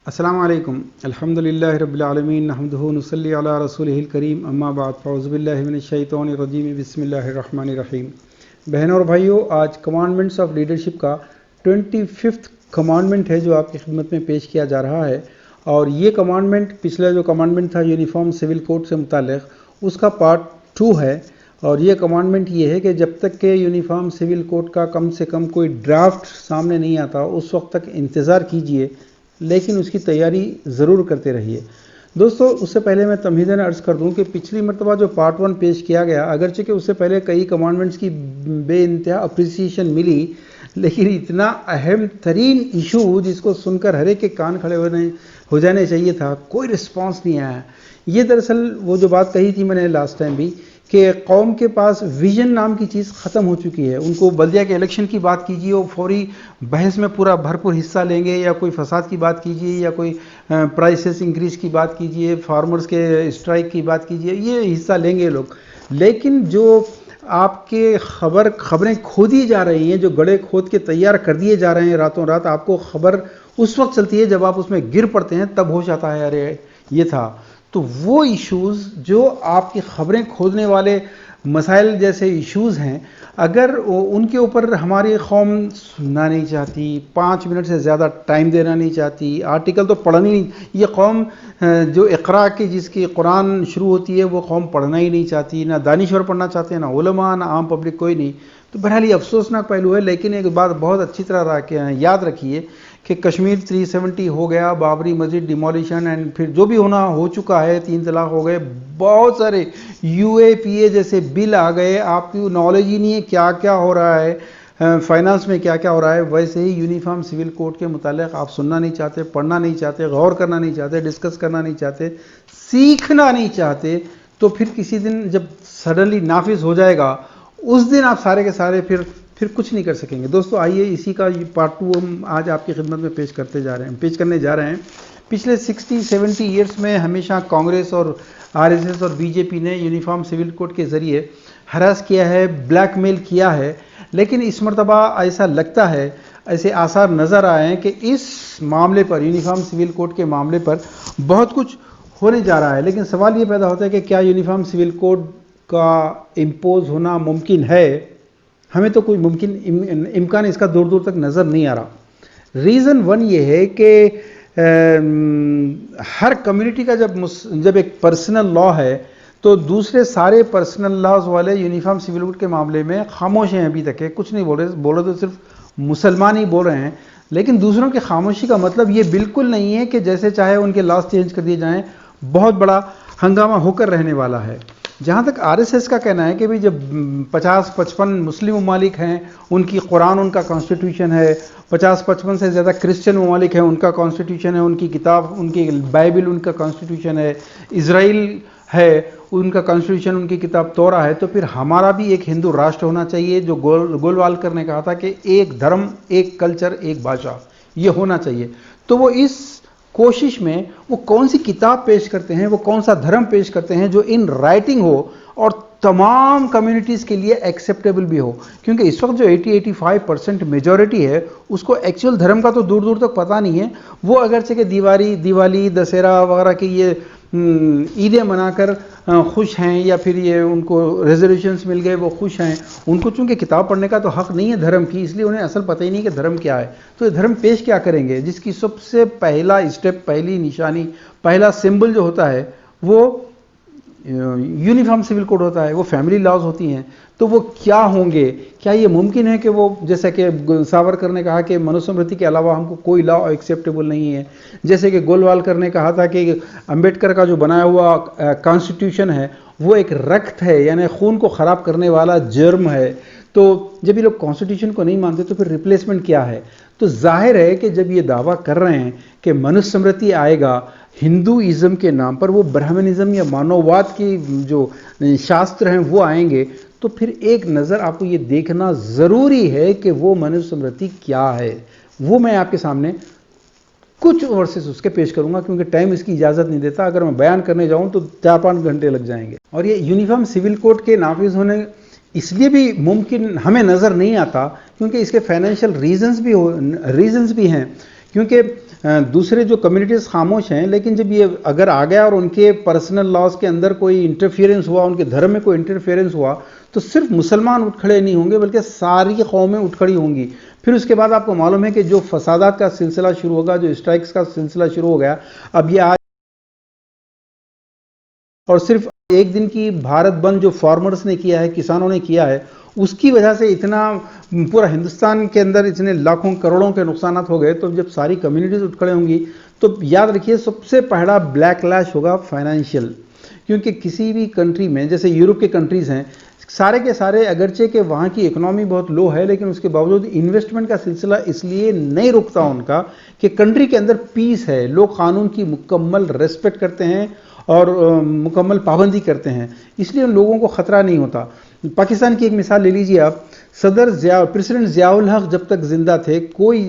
अस्सलाम वालेकुम अल्हम्दुलिल्लाहि रब्बिल आलमीन नहमदुहु नुसल्ली अला रसूलिहिल करीम अम्मा बाद फ़अऊज़ु बिल्लाहि मिनश शैतानिर रजीम बिस्मिल्लाहिर रहमानिर रहीम। बहनों और भाइयों, आज कमांडमेंट्स ऑफ लीडरशिप का 25th कमांडमेंट है जो आपकी खिदमत में पेश किया जा रहा है। और ये कमांडमेंट पिछला जो कमांडमेंट था यूनिफॉर्म सिविल कोड से मुताल्लिक़, उसका पार्ट 2 है। और ये कमांडमेंट ये है कि जब तक के यूनिफॉर्म सिविल कोड का कम से कम कोई ड्राफ्ट सामने नहीं आता उस वक्त तक इंतज़ार कीजिए, लेकिन उसकी तैयारी ज़रूर करते रहिए। दोस्तों, उससे पहले मैं तमहीदन अर्ज़ कर दूं कि पिछली मरतबा जो पार्ट 1 पेश किया गया, अगरचे कि उससे पहले कई कमांडमेंट्स की बेइंतहा अप्रिसिएशन मिली, लेकिन इतना अहम तरीन इशू जिसको सुनकर हर एक के कान खड़े हो जाने चाहिए था, कोई रिस्पांस नहीं आया। ये दरअसल वो जो बात कही थी मैंने लास्ट टाइम भी कि कौम के पास विजन नाम की चीज़ ख़त्म हो चुकी है। उनको बल्दिया के इलेक्शन की बात कीजिए, वो फौरी बहस में पूरा भरपूर हिस्सा लेंगे, या कोई फसाद की बात कीजिए, या कोई प्राइसेस इंक्रीज़ की बात कीजिए, फार्मर्स के स्ट्राइक की बात कीजिए, ये हिस्सा लेंगे लोग। लेकिन जो आपके खबरें खोदी जा रही हैं, जो गड़े खोद के तैयार कर दिए जा रहे हैं रातों रात, आपको खबर उस वक्त चलती है जब आप उसमें गिर पड़ते हैं, तब होश आता है अरे ये था। तो वो इश्यूज़ जो आपकी खबरें खोदने वाले मसाइल जैसे इश्यूज़ हैं, अगर उनके ऊपर हमारी कौम सुनना नहीं चाहती, 5 मिनट से ज़्यादा टाइम देना नहीं चाहती, आर्टिकल तो पढ़नी नहीं, ये कौम जो इक़रा की जिसकी कुरान शुरू होती है वो कौम पढ़ना ही नहीं चाहती, ना दानिश्वर पढ़ना चाहते हैं, ना उलमा, ना आम पब्लिक, कोई नहीं। तो बहरहाल ये अफसोसनाक पहलू है। लेकिन एक बात बहुत अच्छी तरह याद रखिए कि कश्मीर 370 हो गया, बाबरी मस्जिद डिमोलिशन, एंड फिर जो भी होना हो चुका है, 3 तलाक हो गए, बहुत सारे UAPA जैसे बिल आ गए, आपकी नॉलेज ही नहीं है क्या क्या हो रहा है, फाइनेंस में क्या क्या हो रहा है। वैसे ही यूनिफॉर्म सिविल कोड के मुतालिक आप सुनना नहीं चाहते, पढ़ना नहीं चाहते, गौर करना नहीं चाहते, डिस्कस करना नहीं चाहते, सीखना नहीं चाहते, तो फिर किसी दिन जब सडनली नाफिज हो जाएगा, उस दिन आप सारे के सारे फिर कुछ नहीं कर सकेंगे। दोस्तों, आइए इसी का पार्ट 2 हम आज आपकी खिदमत में पेश करने जा रहे हैं। पिछले 60-70 ईयर्स में हमेशा कांग्रेस और RSS और BJP ने यूनिफॉर्म सिविल कोड के ज़रिए हरास किया है, ब्लैकमेल किया है। लेकिन इस मरतबा ऐसा लगता है, ऐसे आसार नज़र आए हैं कि इस मामले पर, यूनिफॉर्म सिविल कोड के मामले पर बहुत कुछ होने जा रहा है। लेकिन सवाल ये पैदा होता है कि क्या यूनिफॉर्म सिविल कोड का इम्पोज होना मुमकिन है? हमें तो कोई मुमकिन इम्कान इसका दूर दूर तक नज़र नहीं आ रहा। रीज़न 1 ये है कि हर कम्युनिटी का जब एक पर्सनल लॉ है, तो दूसरे सारे पर्सनल लॉज वाले यूनिफॉर्म सिविल कोड के मामले में खामोश हैं, अभी तक है, कुछ नहीं बोल रहे तो सिर्फ मुसलमान ही बोल रहे हैं। लेकिन दूसरों की खामोशी का मतलब ये बिल्कुल नहीं है कि जैसे चाहे उनके लॉज चेंज कर दिए जाएं, बहुत बड़ा हंगामा होकर रहने वाला है। जहाँ तक RSS का कहना है कि भाई जब 50-55 मुस्लिम ममालिक हैं, उनकी कुरान उनका कॉन्स्टिट्यूशन है, 50-55 से ज़्यादा क्रिश्चियन ममालिक हैं, उनका कॉन्स्टिट्यूशन है, उनकी किताब, उनकी बाइबल उनका कॉन्स्टिट्यूशन है, इज़राइल है उनका कॉन्स्टिट्यूशन, उनकी किताब तोरा है, तो फिर हमारा भी एक हिंदू राष्ट्र होना चाहिए, जो गोलवालकर ने कहा था कि एक धर्म, एक कल्चर, एक भाषा, ये होना चाहिए। तो वो इस कोशिश में वो कौन सी किताब पेश करते हैं, वो कौन सा धर्म पेश करते हैं जो इन राइटिंग हो और तमाम कम्युनिटीज़ के लिए एक्सेप्टेबल भी हो। क्योंकि इस वक्त जो 80-85% मेजॉरिटी है, उसको एक्चुअल धर्म का तो दूर दूर तक पता नहीं है। वो अगरचे कि दिवाली, दशहरा वगैरह की ये ईदें मनाकर खुश हैं, या फिर ये उनको रेजोल्यूशंस मिल गए वो खुश हैं, उनको चूंकि किताब पढ़ने का तो हक़ नहीं है धर्म की, इसलिए उन्हें असल पता ही नहीं कि धर्म क्या है। तो ये धर्म पेश क्या करेंगे, जिसकी सबसे पहला स्टेप, पहली निशानी, पहला सिंबल जो होता है वो यूनिफॉर्म सिविल कोड होता है, वो फैमिली लॉज होती हैं। तो वो क्या होंगे? क्या ये मुमकिन है कि वो, जैसे कि सावरकर ने कहा कि मनुस्मृति के अलावा हमको कोई लॉ एक्सेप्टेबल नहीं है, जैसे कि गोलवालकर ने कहा था कि अंबेडकर का जो बनाया हुआ कॉन्स्टिट्यूशन है वो एक रक्त है, यानी खून को ख़राब करने वाला जुर्म है। तो जब ये लोग कॉन्स्टिट्यूशन को नहीं मानते तो फिर रिप्लेसमेंट क्या है? तो जाहिर है कि जब ये दावा कर रहे हैं कि मनुस्मृति आएगा हिंदुइज्म के नाम पर, वो ब्राह्मणिज्म या मानववाद की जो शास्त्र हैं वो आएंगे, तो फिर एक नज़र आपको ये देखना ज़रूरी है कि वो मनुस्मृति क्या है। वो मैं आपके सामने कुछ वर्सेस उसके पेश करूंगा, क्योंकि टाइम इसकी इजाज़त नहीं देता। अगर मैं बयान करने जाऊं तो 4-5 घंटे लग जाएंगे। और ये यूनिफॉर्म सिविल कोड के नाफिज होने इसलिए भी मुमकिन हमें नज़र नहीं आता क्योंकि इसके फाइनेंशियल रीजंस भी हैं। क्योंकि दूसरे जो कम्युनिटीज़ खामोश हैं, लेकिन जब ये अगर आ गया और उनके पर्सनल लॉज के अंदर कोई इंटरफियरेंस हुआ, उनके धर्म में कोई इंटरफियरेंस हुआ, तो सिर्फ मुसलमान उठ खड़े नहीं होंगे बल्कि सारी कौमें उठ खड़ी होंगी। फिर उसके बाद आपको मालूम है कि जो फसादात का सिलसिला शुरू होगा, जो स्ट्राइक्स का सिलसिला शुरू हो गया, अब ये आज और सिर्फ एक दिन की भारत बंद जो फार्मर्स ने किया है, किसानों ने किया है, उसकी वजह से इतना पूरा हिंदुस्तान के अंदर इतने लाखों करोड़ों के नुकसान हो गए। तो जब सारी कम्युनिटीज उठ खड़े होंगी तो याद रखिए सबसे पहला बैकलैश होगा फाइनेंशियल, क्योंकि किसी भी कंट्री में, जैसे यूरोप के कंट्रीज़ हैं, सारे के सारे अगरचे के वहाँ की इकोनॉमी बहुत लो है, लेकिन उसके बावजूद इन्वेस्टमेंट का सिलसिला इसलिए नहीं रुकता उनका कि कंट्री के अंदर पीस है, लोग कानून की मुकम्मल रेस्पेक्ट करते हैं और मुकम्मल पाबंदी करते हैं, इसलिए उन लोगों को ख़तरा नहीं होता। पाकिस्तान की एक मिसाल ले लीजिए आप, प्रेसिडेंट ज़ियाउल हक जब तक ज़िंदा थे कोई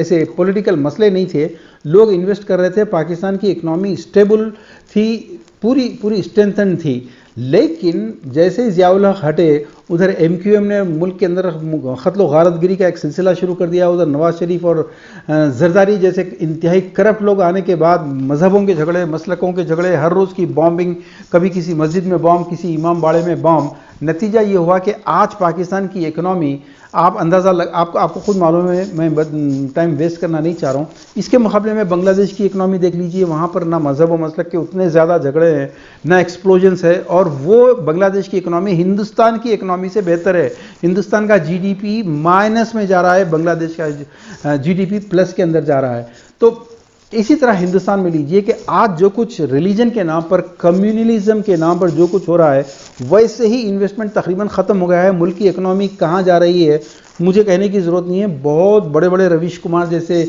ऐसे पॉलिटिकल मसले नहीं थे, लोग इन्वेस्ट कर रहे थे, पाकिस्तान की इकनॉमी स्टेबल थी, पूरी स्ट्रेंथन थी। लेकिन जैसे ज़ियाउल हक हटे, उधर MQM ने मुल्क के अंदर क़त्ल गारतगिरी का एक सिलसिला शुरू कर दिया, उधर नवाज शरीफ और जरदारी जैसे इंतहाई करप्ट लोग आने के बाद मजहबों के झगड़े, मसलकों के झगड़े, हर रोज़ की बॉम्बिंग, कभी किसी मस्जिद में बॉम्ब, किसी इमाम बाड़े में बॉम्ब, नतीजा ये हुआ कि आज पाकिस्तान की इकनॉमी, आप अंदाज़ा आपको खुद मालूम है, मैं टाइम वेस्ट करना नहीं चाह रहा हूँ। इसके मुकाबले में बांग्लादेश की इकनॉमी देख लीजिए, वहाँ पर ना मज़हब व मसलक के उतने ज़्यादा झगड़े हैं, ना एक्सप्लोजन्स है, और वो बांग्लादेश की इकनॉमी हिंदुस्तान की इकनॉमी से बेहतर है। हिंदुस्तान का GDP माइनस में जा रहा है, बांग्लादेश का GDP प्लस के अंदर जा रहा है। तो इसी तरह हिंदुस्तान में लीजिए कि आज जो कुछ रिलीजन के नाम पर, कम्युनलिज्म के नाम पर जो कुछ हो रहा है, वैसे ही इन्वेस्टमेंट तकरीबन ख़त्म हो गया है। मुल्क की इकनॉमी कहाँ जा रही है मुझे कहने की ज़रूरत नहीं है, बहुत बड़े बड़े रवीश कुमार जैसे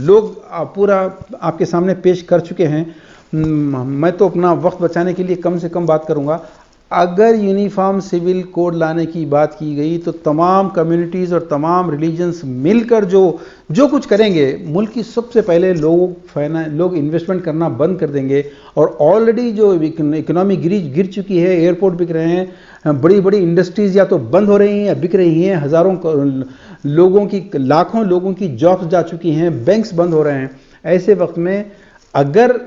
लोग पूरा आपके सामने पेश कर चुके हैं। मैं तो अपना वक्त बचाने के लिए कम से कम बात करूँगा। अगर यूनिफॉर्म सिविल कोड लाने की बात की गई तो तमाम कम्युनिटीज़ और तमाम रिलीजन्स मिलकर जो कुछ करेंगे, मुल्क की सबसे पहले लोग इन्वेस्टमेंट करना बंद कर देंगे। और ऑलरेडी जो इकनॉमी गिर चुकी है, एयरपोर्ट बिक रहे हैं, बड़ी बड़ी इंडस्ट्रीज़ या तो बंद हो रही हैं या बिक रही हैं, हज़ारों लोगों की, लाखों लोगों की जॉब्स जा चुकी हैं, बैंक्स बंद हो रहे हैं। ऐसे वक्त में अगर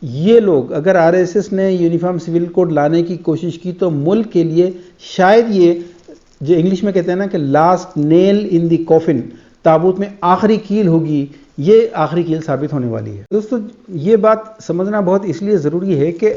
RSS ने यूनिफॉर्म सिविल कोड लाने की कोशिश की तो मुल्क के लिए शायद ये जो इंग्लिश में कहते हैं ना कि last nail in the coffin, ताबूत में आखिरी कील होगी, ये आखिरी कील साबित होने वाली है। दोस्तों ये बात समझना बहुत इसलिए ज़रूरी है कि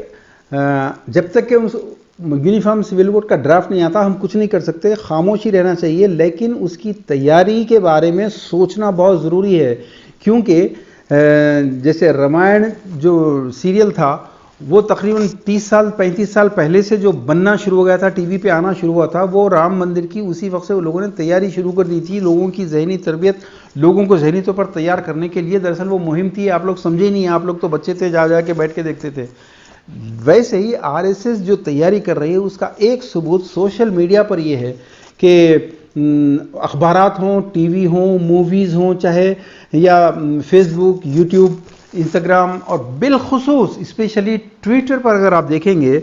जब तक कि उस यूनिफॉर्म सिविल कोड का ड्राफ्ट नहीं आता हम कुछ नहीं कर सकते, खामोशी रहना चाहिए, लेकिन उसकी तैयारी के बारे में सोचना बहुत ज़रूरी है। क्योंकि जैसे रामायण जो सीरियल था वो तकरीबन 30 साल 35 साल पहले से जो बनना शुरू हो गया था, टीवी पे आना शुरू हुआ था, वो राम मंदिर की उसी वक्त से वो लोगों ने तैयारी शुरू कर दी थी। लोगों की जहनी तरबियत, लोगों को जहनी तौर पर तैयार करने के लिए दरअसल वो मुहिम थी। आप लोग समझे नहीं, आप लोग तो बच्चे थे, जा के बैठ के देखते थे। वैसे ही RSS जो तैयारी कर रही है उसका एक सबूत सोशल मीडिया पर यह है कि अखबारात हों, टीवी हों, मूवीज़ हों, चाहे या फेसबुक, यूट्यूब, इंस्टाग्राम और बिलखुसूस स्पेशली ट्विटर पर अगर आप देखेंगे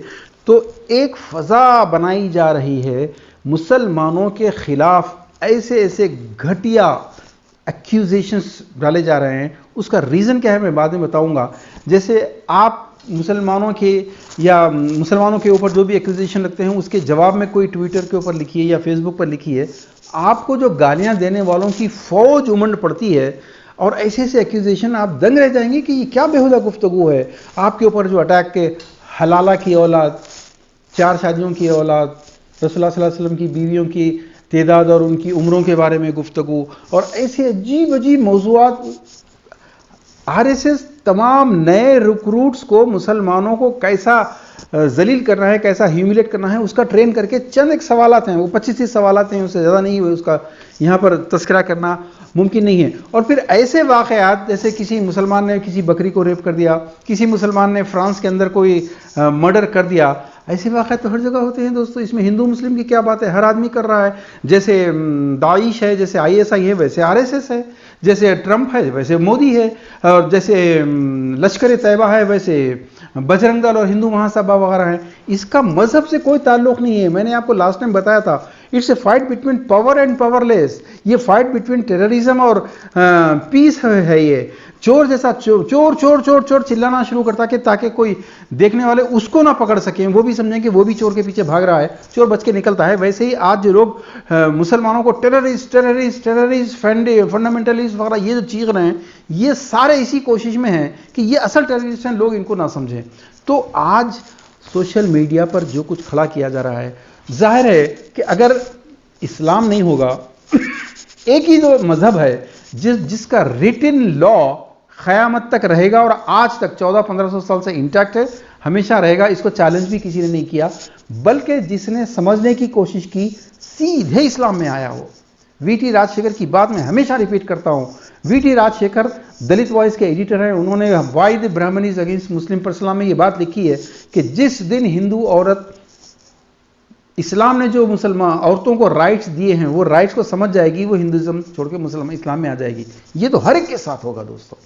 तो एक फ़ज़ा बनाई जा रही है मुसलमानों के ख़िलाफ़, ऐसे घटिया एक्यूजेशंस डाले जा रहे हैं। उसका रीज़न क्या है मैं बाद में बताऊंगा। जैसे आप मुसलमानों के ऊपर जो भी एक्यूजेशन लगते हैं उसके जवाब में कोई ट्विटर के ऊपर लिखिए या फेसबुक पर लिखिए, आपको जो गालियां देने वालों की फौज उमड़ पड़ती है और ऐसे एक्यूजेशन आप दंग रह जाएंगे कि ये क्या बेहुदा गुफ्तगू है। आपके ऊपर जो अटैक के हलाला की औलाद, 4 शादियों की औलाद, रसूलुल्लाह सल्लल्लाहु अलैहि वसल्लम की बीवियों की तादाद और उनकी उम्रों के बारे में गुफ्तगू और ऐसे अजीब अजीब मौज़ूआत। RSS तमाम नए रिक्रूट्स को, मुसलमानों को कैसा जलील करना है, कैसा ह्यूमिलेट करना है, उसका ट्रेन करके चंद एक सवालात हैं, वो 25-30 सवालात हैं, उससे ज़्यादा नहीं हुए, उसका यहाँ पर तस्करा करना मुमकिन नहीं है। और फिर ऐसे वाक़यात जैसे किसी मुसलमान ने किसी बकरी को रेप कर दिया, किसी मुसलमान ने फ्रांस के अंदर कोई मर्डर कर दिया, ऐसे वाक़यात तो हर जगह होते हैं दोस्तों। इसमें हिंदू मुस्लिम की क्या बात है, हर आदमी कर रहा है। जैसे दाइश है, जैसे ISI है, वैसे RSS है, जैसे ट्रंप है वैसे मोदी है, और जैसे लश्कर तैयबा है वैसे बजरंग दल और हिंदू महासभा वगैरह हैं। इसका मजहब से कोई ताल्लुक़ नहीं है। मैंने आपको लास्ट टाइम बताया था it's a fight between power and powerless. ये फाइट बिटवीन टेररिज्म और पीस है ये। चोर जैसा चोर चोर चोर चोर चोर चिल्लाना शुरू करता कि ताकि कोई देखने वाले उसको ना पकड़ सकें, वो भी समझें कि वो भी चोर के पीछे भाग रहा है, चोर बच के निकलता है। वैसे ही आज जो लोग मुसलमानों को टेररिस्ट टेररिस्ट टेररिस्ट फंडामेंटलिस्ट वगैरह ये जो चीख रहे हैं, ये सारे इसी कोशिश में हैं कि ये असल टेररिस्ट हैं, लोग इनको ना समझें। तो आज सोशल मीडिया पर जो कुछ खड़ा किया जा रहा है, जाहिर है कि अगर इस्लाम नहीं होगा, एक ही जो मजहब है जिसका रिटन लॉ क़यामत तक रहेगा और आज तक 1400-1500 साल से इंटैक्ट है, हमेशा रहेगा, इसको चैलेंज भी किसी ने नहीं किया, बल्कि जिसने समझने की कोशिश की सीधे इस्लाम में आया हो। वीटी राजशेखर की बात मैं हमेशा रिपीट करता हूं। वीटी राजशेखर दलित वॉइस के एडिटर हैं। उन्होंने वाई द ब्राह्मणीज अगेंस्ट मुस्लिम परसलाम में ये बात लिखी है कि जिस दिन हिंदू औरत, इस्लाम ने जो मुसलमान औरतों को राइट्स दिए हैं, वो राइट्स को समझ जाएगी, वो हिंदुज्म छोड़ के मुसलमान इस्लाम में आ जाएगी। ये तो हर एक के साथ होगा दोस्तों।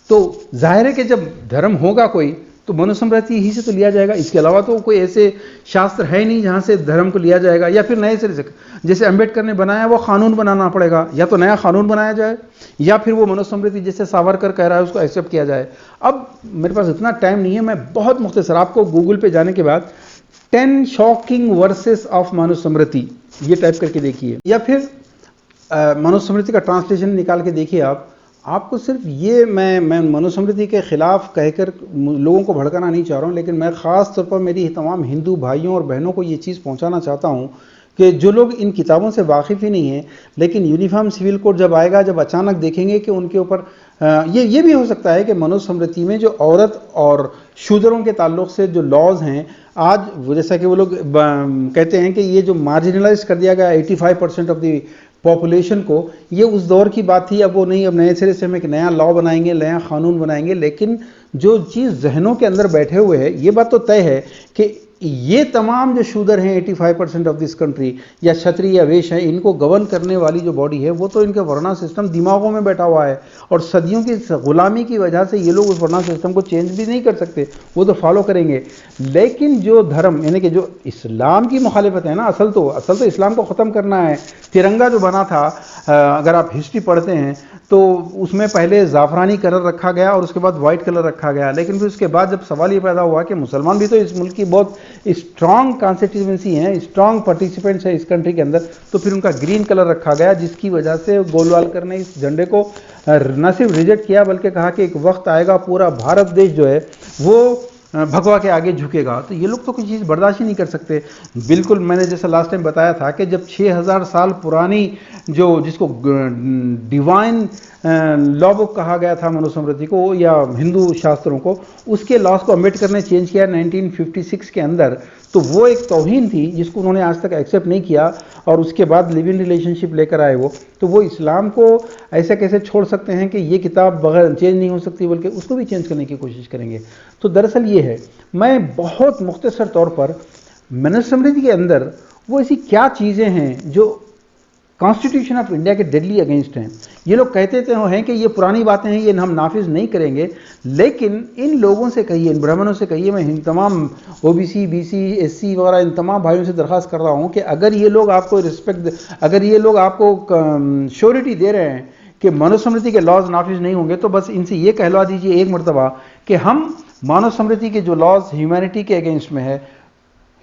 तो जाहिर है कि जब धर्म होगा कोई, तो मनुस्मृति ही से तो लिया जाएगा। इसके अलावा तो कोई ऐसे शास्त्र है नहीं जहां से धर्म को लिया जाएगा, या फिर नए सिरे से जैसे अंबेडकर ने बनाया वो कानून बनाना पड़ेगा, या तो नया कानून बनाया जाए, या फिर वो मनुस्मृति जैसे सावरकर कह रहा है उसको एक्सेप्ट किया जाए। अब मेरे पास इतना टाइम नहीं है, मैं बहुत मुख्तसर आपको गूगल पे जाने के बाद 10 शॉकिंग वर्सेस ऑफ मनुस्मृति ये टाइप करके देखिए, या फिर मनुस्मृति का ट्रांसलेशन निकाल के देखिए आपको सिर्फ ये मैं मनुस्मृति के खिलाफ कहकर लोगों को भड़काना नहीं चाह रहा हूँ, लेकिन मैं ख़ास तौर पर मेरी तमाम हिंदू भाइयों और बहनों को ये चीज़ पहुँचाना चाहता हूँ कि जो लोग इन किताबों से वाकिफ़ ही नहीं हैं, लेकिन यूनिफॉर्म सिविल कोड जब आएगा, जब अचानक देखेंगे कि उनके ऊपर ये भी हो सकता है कि मनुस्मृति में जो औरत और शूद्रों के ताल्लुक से जो लॉज हैं, आज जैसा कि वो लोग कहते हैं कि ये जो मार्जिनलाइज कर दिया गया 85% ऑफ द पॉपुलेशन को, ये उस दौर की बात थी। अब वो नहीं, अब नए सिरे से हम एक नया लॉ बनाएंगे, नया कानून बनाएंगे। लेकिन जो चीज़ जहनों के अंदर बैठे हुए है, ये बात तो तय है कि ये तमाम जो शूदर हैं 85% ऑफ दिस कंट्री, या क्षत्रिय या वैश्य हैं, इनको गवर्न करने वाली जो बॉडी है वो तो इनके वर्णा सिस्टम दिमागों में बैठा हुआ है, और सदियों की गुलामी की वजह से ये लोग उस वर्णा सिस्टम को चेंज भी नहीं कर सकते, वो तो फॉलो करेंगे। लेकिन जो धर्म यानी कि जो इस्लाम की मुखालिफत है ना, असल तो इस्लाम को ख़त्म करना है। तिरंगा जो बना था, अगर आप हिस्ट्री पढ़ते हैं तो उसमें पहले ज़ाफ़रानी कलर रखा गया और उसके बाद वाइट कलर रखा गया, लेकिन फिर उसके बाद जब सवाल ये पैदा हुआ कि मुसलमान भी तो इस मुल्क की बहुत स्ट्रॉन्ग कॉन्स्टिट्यूएंसी हैं, स्ट्रॉन्ग पार्टिसिपेंट्स हैं इस कंट्री के अंदर, तो फिर उनका ग्रीन कलर रखा गया, जिसकी वजह से गोलवालकर ने इस झंडे को न सिर्फ रिजेक्ट किया बल्कि कहा कि एक वक्त आएगा पूरा भारत देश जो है वो भगवा के आगे झुकेगा। तो ये लोग तो कोई चीज़ बर्दाश्त ही नहीं कर सकते। बिल्कुल, मैंने जैसा लास्ट टाइम बताया था कि जब 6000 साल पुरानी जिसको डिवाइन लॉ बुक कहा गया था मनुस्मृति को या हिंदू शास्त्रों को, उसके लॉस को अम्बेडकर ने चेंज किया 1956 के अंदर, तो वो एक तौहीन थी जिसको उन्होंने आज तक एक्सेप्ट नहीं किया, और उसके बाद लिव इन रिलेशनशिप लेकर आए वो। तो वो इस्लाम को ऐसे कैसे छोड़ सकते हैं कि ये किताब बगैर चेंज नहीं हो सकती, बल्कि उसको भी चेंज करने की कोशिश करेंगे। तो दरअसल ये है, मैं बहुत मुख्तसर तौर पर मनुस्मृति के अंदर वो ऐसी क्या चीज़ें हैं जो कॉन्स्टिट्यूशन ऑफ इंडिया के डेडली अगेंस्ट हैं। ये लोग कहते थे हैं कि ये पुरानी बातें हैं, ये हम नाफिज नहीं करेंगे, लेकिन इन लोगों से कहिए, इन ब्राह्मणों से कहिए, मैं इन तमाम ओबीसी, बीसी, एससी वगैरह इन तमाम भाइयों से दरख्वास्त कर रहा हूँ कि अगर ये लोग आपको रिस्पेक्ट, अगर ये लोग आपको श्योरिटी दे रहे हैं कि मनुस्मृति के लॉज नाफिज नहीं होंगे, तो बस इनसे ये कहलवा दीजिए एक मरतबा कि हम मनुस्मृति के जो लॉज ह्यूमैनिटी के अगेंस्ट में है,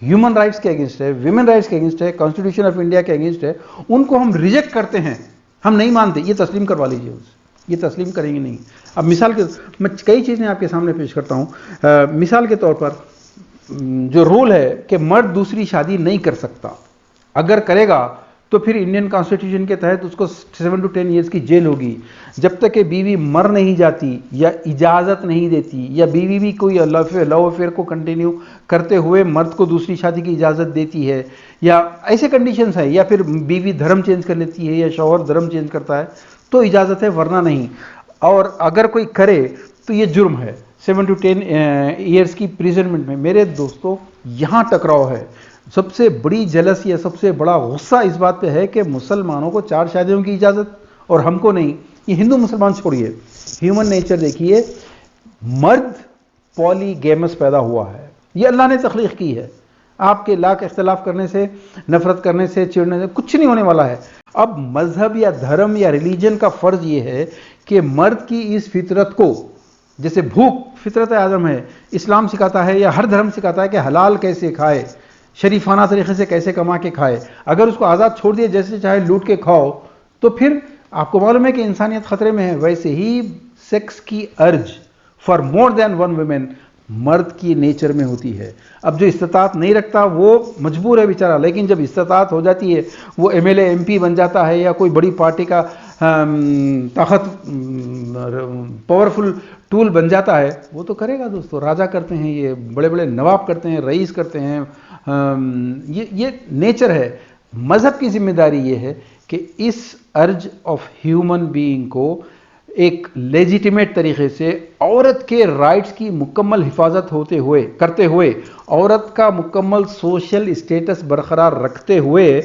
ह्यूमन राइट्स के अगेंस्ट है, विमेन राइट्स के अगेंस्ट है, कॉन्स्टिट्यूशन ऑफ इंडिया के अगेंस्ट है, उनको हम रिजेक्ट करते हैं, हम नहीं मानते, ये तस्लीम करवा लीजिए उससे। ये तस्लीम करेंगे नहीं। अब मिसाल के मैं कई चीज़ें आपके सामने पेश करता हूँ। मिसाल के तौर पर जो रूल है कि मर्द दूसरी शादी नहीं कर सकता, अगर करेगा तो फिर इंडियन कॉन्स्टिट्यूशन के तहत उसको 7 to 10 ईयर्स की जेल होगी। जब तक कि बीवी मर नहीं जाती या इजाज़त नहीं देती, या बीवी भी कोई लव अफेयर को कंटिन्यू करते हुए मर्द को दूसरी शादी की इजाज़त देती है, या ऐसे कंडीशंस है, या फिर बीवी धर्म चेंज कर लेती है या शौहर धर्म चेंज करता है, तो इजाज़त है, वरना नहीं। और अगर कोई करे तो ये जुर्म है, 7 to 10 ईयर्स की प्रिजनमेंट में। मेरे दोस्तों, यहाँ टकराव है। सबसे बड़ी जलस या सबसे बड़ा गुस्सा इस बात पे है कि मुसलमानों को 4 शादियों की इजाज़त और हमको नहीं। ये हिंदू मुसलमान छोड़िए, ह्यूमन नेचर देखिए, मर्द पॉलीगैमस पैदा हुआ है, ये अल्लाह ने तख्लीक की है। आपके लाख इख्तलाफ करने से, नफरत करने से, चिढ़ने से कुछ नहीं होने वाला है। अब मजहब या धर्म या रिलीजन का फर्ज ये है कि मर्द की इस फितरत को, जैसे भूख फितरत आदम है, इस्लाम सिखाता है या हर धर्म सिखाता है कि हलाल कैसे खाए, शरीफाना तरीके से कैसे कमा के खाए। अगर उसको आज़ाद छोड़ दिए जैसे चाहे लूट के खाओ, तो फिर आपको मालूम है कि इंसानियत खतरे में है। वैसे ही सेक्स की urge for more than one women मर्द की नेचर में होती है। अब जो इस्तात नहीं रखता वो मजबूर है बेचारा, लेकिन जब इस्तात हो जाती है, वो एमएलए एमपी बन जाता है या कोई बड़ी पार्टी का ताकत पावरफुल टूल बन जाता है, वो तो करेगा दोस्तों। राजा करते हैं, ये बड़े बड़े नवाब करते हैं, रईस करते हैं, ये नेचर है। मजहब की जिम्मेदारी ये है कि इस अर्ज ऑफ ह्यूमन बीइंग को एक लेजिटिमेट तरीके से औरत के राइट्स की मुकम्मल हिफाजत करते हुए, औरत का मुकम्मल सोशल स्टेटस बरकरार रखते हुए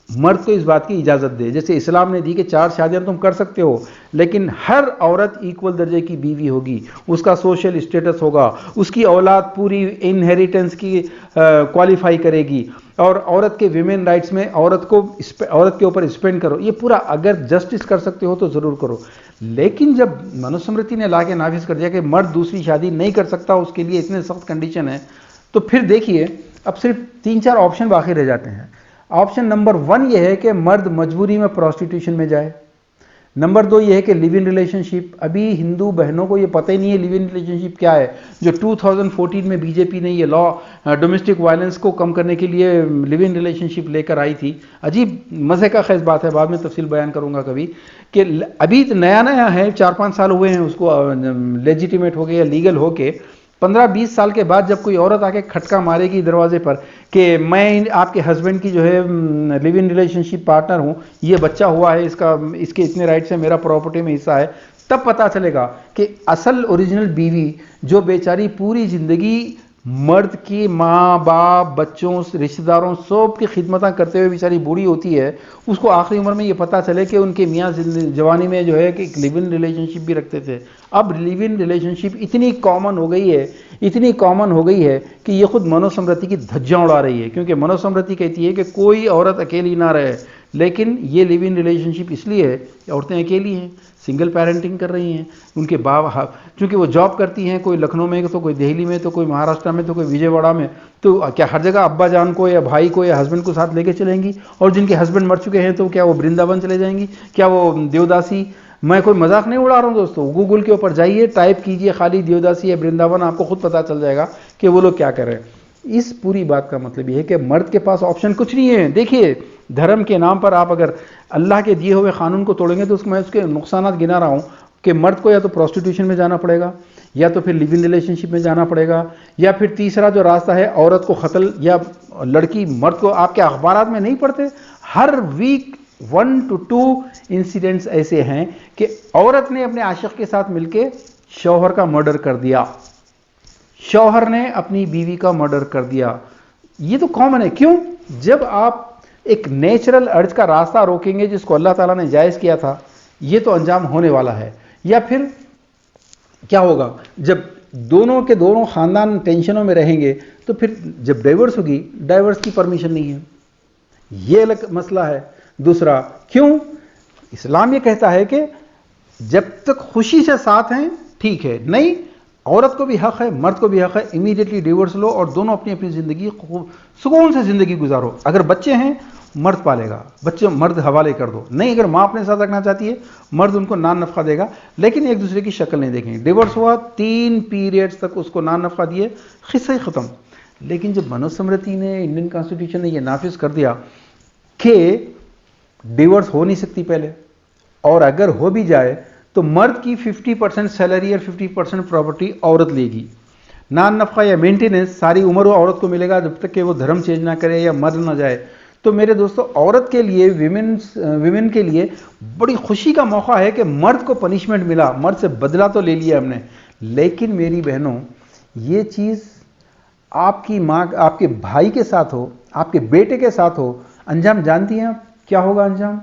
मर्द को इस बात की इजाज़त दे। जैसे इस्लाम ने दी कि 4 शादियां तुम कर सकते हो, लेकिन हर औरत इक्वल दर्जे की बीवी होगी, उसका सोशल स्टेटस होगा, उसकी औलाद पूरी इनहेरिटेंस की क्वालिफाई करेगी, और औरत के विमेन राइट्स में औरत के ऊपर स्पेंड करो। ये पूरा अगर जस्टिस कर सकते हो तो ज़रूर करो। लेकिन जब मनुस्मृति ने ला के नाफिज कर दिया कि मर्द दूसरी शादी नहीं कर सकता, उसके लिए इतने सख्त कंडीशन है, तो फिर देखिए अब सिर्फ 3-4 ऑप्शन बाकी रह जाते हैं। ऑप्शन नंबर 1 ये है कि मर्द मजबूरी में प्रोस्टिट्यूशन में जाए। नंबर 2 ये है कि लिव इन रिलेशनशिप। अभी हिंदू बहनों को ये पता ही नहीं है लिव इन रिलेशनशिप क्या है। जो 2014 में बीजेपी ने ये लॉ डोमेस्टिक वायलेंस को कम करने के लिए लिव इन रिलेशनशिप लेकर आई थी, अजीब मज़े का खैस बात है, बाद में तफसील बयान करूंगा कभी, कि अभी नया नया है, 4-5 साल हुए हैं उसको लेजिटिमेट हो गया या लीगल हो के। 15-20 साल के बाद जब कोई औरत आके खटका मारेगी दरवाजे पर कि मैं आपके हस्बैंड की जो है लिव इन रिलेशनशिप पार्टनर हूँ, ये बच्चा हुआ है, इसके इतने राइट्स हैं, मेरा प्रॉपर्टी में हिस्सा है, तब पता चलेगा कि असल ओरिजिनल बीवी जो बेचारी पूरी ज़िंदगी मर्द की माँ बाप बच्चों रिश्तेदारों सब की खिदमत करते हुए बेचारी बूढ़ी होती है, उसको आखिरी उम्र में ये पता चले कि उनके मियाँ जवानी में जो है कि लिव इन रिलेशनशिप भी रखते थे। अब लिव इन रिलेशनशिप इतनी कॉमन हो गई है कि ये खुद मनोस्मृति की धज्जियाँ उड़ा रही है, क्योंकि मनोस्मृति कहती है कि कोई औरत अकेली ना रहे। लेकिन ये लिव इन रिलेशनशिप इसलिए है, औरतें अकेली हैं, सिंगल पेरेंटिंग कर रही हैं, उनके बाप चूँकि वो जॉब करती हैं, कोई लखनऊ में तो कोई दिल्ली में तो कोई महाराष्ट्र में तो कोई विजयवाड़ा में, तो क्या हर जगह अब्बा जान को या भाई को या हस्बैंड को साथ लेके चलेंगी? और जिनके हस्बैंड मर चुके हैं तो क्या वो वृंदावन चले जाएंगी? क्या वो देवदासी? मैं कोई मजाक नहीं उड़ा रहा हूँ दोस्तों, गूगल के ऊपर जाइए, टाइप कीजिए खाली देवदासी या वृंदावन, आपको खुद पता चल जाएगा कि वो लोग क्या कर रहे हैं। इस पूरी बात का मतलब ये है कि मर्द के पास ऑप्शन कुछ नहीं है। देखिए, धर्म के नाम पर आप अगर अल्लाह के दिए हुए कानून को तोड़ेंगे तो मैं उसके नुकसानात गिना रहा हूँ कि मर्द को या तो प्रोस्टिट्यूशन में जाना पड़ेगा, या तो फिर लिव इन रिलेशनशिप में जाना पड़ेगा, या फिर तीसरा जो रास्ता है औरत को कत्ल, या लड़की मर्द को। आपके अखबारात में नहीं पढ़ते, हर वीक 1 to 2 इंसिडेंट्स ऐसे हैं कि औरत ने अपने आशिक के साथ मिलकर शौहर का मर्डर कर दिया, शौहर ने अपनी बीवी का मर्डर कर दिया। ये तो कॉमन है। क्यों? जब आप एक नेचुरल अर्ज का रास्ता रोकेंगे जिसको अल्लाह ताला ने जायज़ किया था, ये तो अंजाम होने वाला है। या फिर क्या होगा, जब दोनों के दोनों खानदान टेंशनों में रहेंगे तो फिर जब डाइवर्स होगी, डाइवर्स की परमिशन नहीं है, ये अलग मसला है। दूसरा, क्यों? इस्लाम ये कहता है कि जब तक खुशी से साथ हैं ठीक है, नहीं, औरत को भी हक है, मर्द को भी हक है, इमीडिएटली डिवोर्स लो और दोनों अपनी अपनी ज़िंदगी सुकून से ज़िंदगी गुजारो। अगर बच्चे हैं, मर्द पालेगा, बच्चे मर्द हवाले कर दो। नहीं, अगर माँ अपने साथ रखना चाहती है, मर्द उनको नान नफ़ा देगा, लेकिन एक दूसरे की शक्ल नहीं देखेंगे। डिवोर्स हुआ, 3 पीरियड्स तक उसको नान नफ़ा दिए, किस्सा ही ख़त्म। लेकिन जब मनुस्मृति ने, इंडियन कॉन्स्टिट्यूशन ने यह नाफिज कर दिया कि डिवोर्स हो नहीं सकती पहले, और अगर हो भी जाए तो मर्द की 50% सैलरी और 50% प्रॉपर्टी औरत लेगी। नान नफ़ा या मेंटेनेंस सारी उम्र वो औरत को मिलेगा जब तक कि वो धर्म चेंज ना करे या मर ना जाए। तो मेरे दोस्तों, औरत के लिए, विमेन के लिए बड़ी खुशी का मौका है कि मर्द को पनिशमेंट मिला, मर्द से बदला तो ले लिया हमने। लेकिन मेरी बहनों, ये चीज़ आपकी माँ, आपके भाई के साथ हो, आपके बेटे के साथ हो, अंजाम जानती हैं आप क्या होगा? अंजाम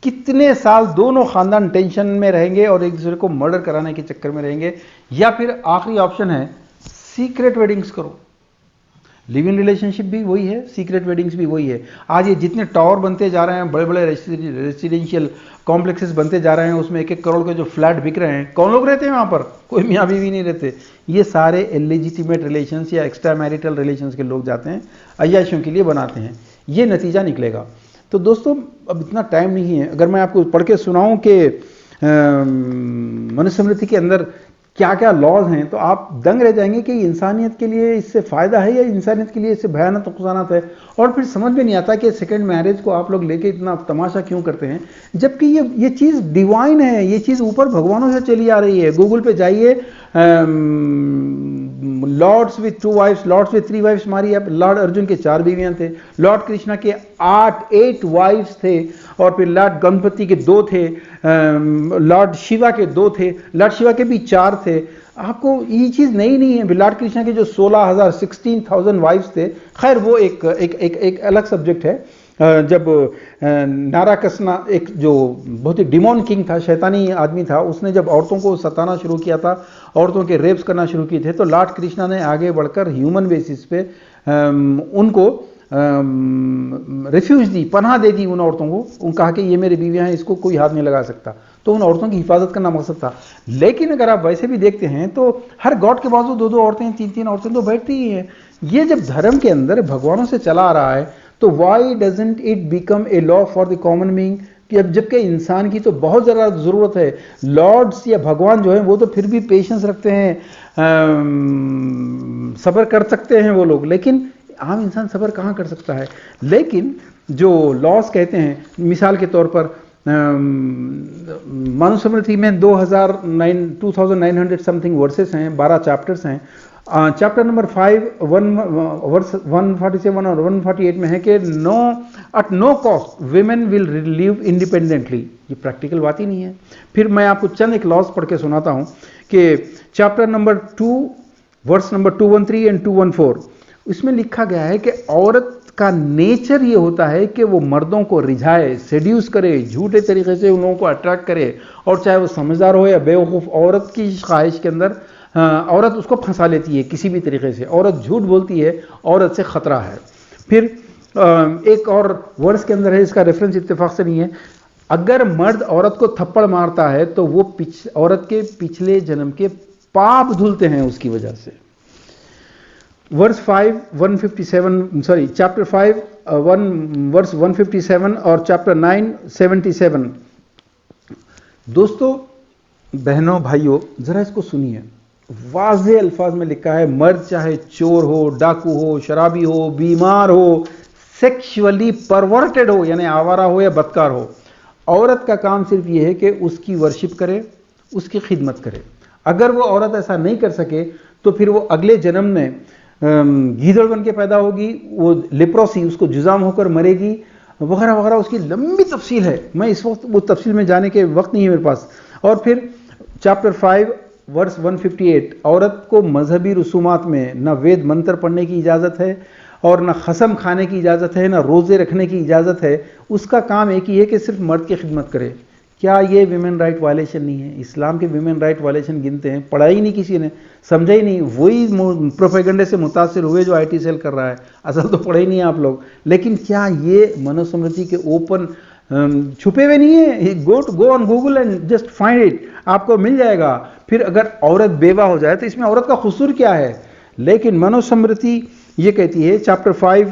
कितने साल दोनों खानदान टेंशन में रहेंगे और एक दूसरे को मर्डर कराने के चक्कर में रहेंगे। या फिर आखिरी ऑप्शन है, सीक्रेट वेडिंग्स करो। लिव इन रिलेशनशिप भी वही है, सीक्रेट वेडिंग्स भी वही है। आज ये जितने टावर बनते जा रहे हैं, बड़े बड़े रेसिडेंशियल कॉम्प्लेक्सेस बनते जा रहे हैं, उसमें 1-1 करोड़ के जो फ्लैट बिक रहे हैं, कौन लोग रहते हैं वहाँ पर? कोई मियाँ बीवी नहीं रहते। ये सारे इलेजिटिमेट रिलेशंस या एक्स्ट्रा मैरिटल रिलेशंस के लोग जाते हैं, अय्याशियों के लिए बनाते हैं, ये नतीजा निकलेगा। तो दोस्तों अब इतना टाइम नहीं है, अगर मैं आपको पढ़ के सुनाऊं कि मनुस्मृति के अंदर क्या क्या लॉज हैं तो आप दंग रह जाएंगे कि इंसानियत के लिए इससे फ़ायदा है या इंसानियत के लिए इससे भयानक नुकसानात है। और फिर समझ में नहीं आता कि सेकंड मैरिज को आप लोग लेके इतना तमाशा क्यों करते हैं, जबकि ये चीज़ डिवाइन है, ये चीज़ ऊपर भगवानों से चली आ रही है। गूगल पे जाइए, lords with 2 wives, lords with 3 wives मारी आप। लॉर्ड अर्जुन के 4 बीवियां थे, लॉर्ड कृष्णा के 8 वाइफ्स थे, और फिर लॉर्ड गणपति के 2 थे, लॉर्ड शिवा के 2 थे, लॉर्ड शिवा के भी 4 थे। आपको ये चीज़ नहीं है। लॉर्ड कृष्णा के जो 16,000 वाइफ्स थे, खैर वो एक अलग सब्जेक्ट है। जब नाराकसना एक जो बहुत ही डिमोन किंग था, शैतानी आदमी था, उसने जब औरतों को सताना शुरू किया था, औरतों के रेप्स करना शुरू किए थे, तो लॉर्ड कृष्णा ने आगे बढ़कर ह्यूमन बेसिस पे उनको रिफ्यूज दी, पनाह दे दी उन औरतों को। उन कहा कि ये मेरी बीवियां हैं, इसको कोई हाथ नहीं लगा सकता। तो उन औरतों की हिफाजत करना मकसद था। लेकिन अगर आप वैसे भी देखते हैं तो हर गॉड के बाजू 2-2 औरतें, 3-3 औरतें तो बैठती ही हैं। ये जब धर्म के अंदर भगवानों से चला आ रहा है तो why doesn't it become a law for the common being, कि अब जबकि इंसान की तो बहुत ज़्यादा ज़रूरत है। लॉर्ड्स या भगवान जो है वो तो फिर भी पेशेंस रखते हैं, सब्र कर सकते हैं वो लोग, लेकिन आम इंसान सब्र कहाँ कर सकता है। लेकिन जो लॉस कहते हैं, मिसाल के तौर पर मनुस्मृति में 2900 समथिंग वर्सेस हैं, 12 चैप्टर्स हैं। चैप्टर नंबर 5 वर्स 147 और 148 में है कि at no cost women will live independently. ये प्रैक्टिकल बात ही नहीं है। फिर मैं आपको चंद एक लॉज पढ़ के सुनाता हूँ कि chapter number 2 verse number 213 and 214, इसमें लिखा गया है कि औरत का नेचर ये होता है कि वो मर्दों को रिझाए, सेड्यूस करे, झूठे तरीके से उन लोगों को अट्रैक्ट करे, और चाहे वो समझदार हो या बेवकूफ़, औरत की ख्वाहिश के अंदर औरत उसको फंसा लेती है किसी भी तरीके से। औरत झूठ बोलती है, औरत से ख़तरा है। फिर एक और वर्स के अंदर है, इसका रेफरेंस इत्तेफाक से नहीं है, अगर मर्द औरत को थप्पड़ मारता है तो वो औरत के पिछले जन्म के पाप धुलते हैं उसकी वजह से। वर्स 5 157 सॉरी चैप्टर 5 वर्स 157 और चैप्टर 9 77। दोस्तों, बहनों, भाइयों, जरा इसको सुनिए। वाज़े अल्फाज में लिखा है, मर्द चाहे चोर हो, डाकू हो, शराबी हो, बीमार हो, सेक्सुअली परवर्टेड हो, यानी आवारा हो या बदकार हो, औरत का काम सिर्फ ये है कि उसकी वर्शिप करे, उसकी खिदमत करे। अगर वो औरत ऐसा नहीं कर सके तो फिर वो अगले जन्म में गीदड़ बन के पैदा होगी, वो लेप्रोसी, उसको जुजाम होकर मरेगी, वगैरह वगैरह। उसकी लंबी तफसील है, मैं इस वक्त वो तफसील में जाने के वक्त नहीं है मेरे पास। और फिर चैप्टर 5 वर्स 158, औरत को मजहबी रसूमात में न वेद मंत्र पढ़ने की इजाज़त है, और न खसम खाने की इजाज़त है, न रोज़े रखने की इजाज़त है। उसका काम एक ही है कि सिर्फ मर्द की खिदमत करे। क्या ये विमेन राइट वायलेशन नहीं है? इस्लाम के विमेन राइट वायलेशन गिनते हैं, पढ़ा ही नहीं किसी ने, समझा ही नहीं। वही प्रोपेगेंडे से मुतासिर हुए जो IT सेल कर रहा है, असल तो पढ़े ही नहीं आप लोग। लेकिन क्या ये मनुस्मृति के ओपन छुपे हुए नहीं है? Go on Google and just find it, आपको मिल जाएगा। फिर अगर औरत बेवा हो जाए तो इसमें औरत का कसूर क्या है? लेकिन मनुस्मृति ये कहती है, चैप्टर 5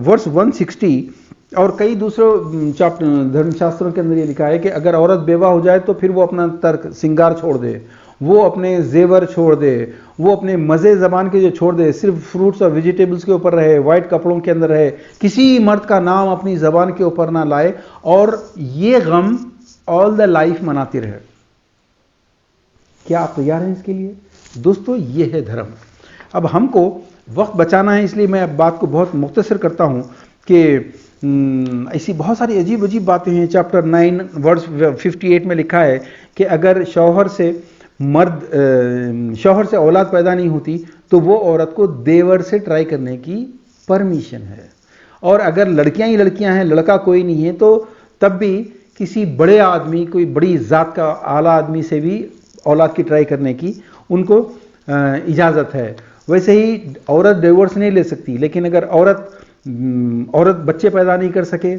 वर्स 160 और कई दूसरे चैप्टर धर्मशास्त्रों के अंदर ये लिखा है कि अगर औरत बेवा हो जाए तो फिर वो अपना तर्क सिंगार छोड़ दे, वो अपने जेवर छोड़ दे, वो अपने मज़े ज़बान के जो छोड़ दे, सिर्फ फ्रूट्स और वेजिटेबल्स के ऊपर रहे, वाइट कपड़ों के अंदर रहे, किसी मर्द का नाम अपनी ज़बान के ऊपर ना लाए, और ये गम ऑल द लाइफ मनाती रहे। क्या आप तैयार हैं इसके लिए? दोस्तों, ये है धर्म। अब हमको वक्त बचाना है, इसलिए मैं अब बात को बहुत मुख्तसर करता हूँ कि ऐसी बहुत सारी अजीब अजीब बातें हैं। चैप्टर 9 वर्स 58 में लिखा है कि अगर शौहर से औलाद पैदा नहीं होती तो वो औरत को देवर से ट्राई करने की परमिशन है। और अगर लड़कियां ही लड़कियां हैं, लड़का कोई नहीं है, तो तब भी किसी बड़े आदमी, कोई बड़ी ज़ात का आला आदमी से भी औलाद की ट्राई करने की उनको इजाज़त है। वैसे ही औरत डिवोर्स नहीं ले सकती, लेकिन अगर औरत बच्चे पैदा नहीं कर सके,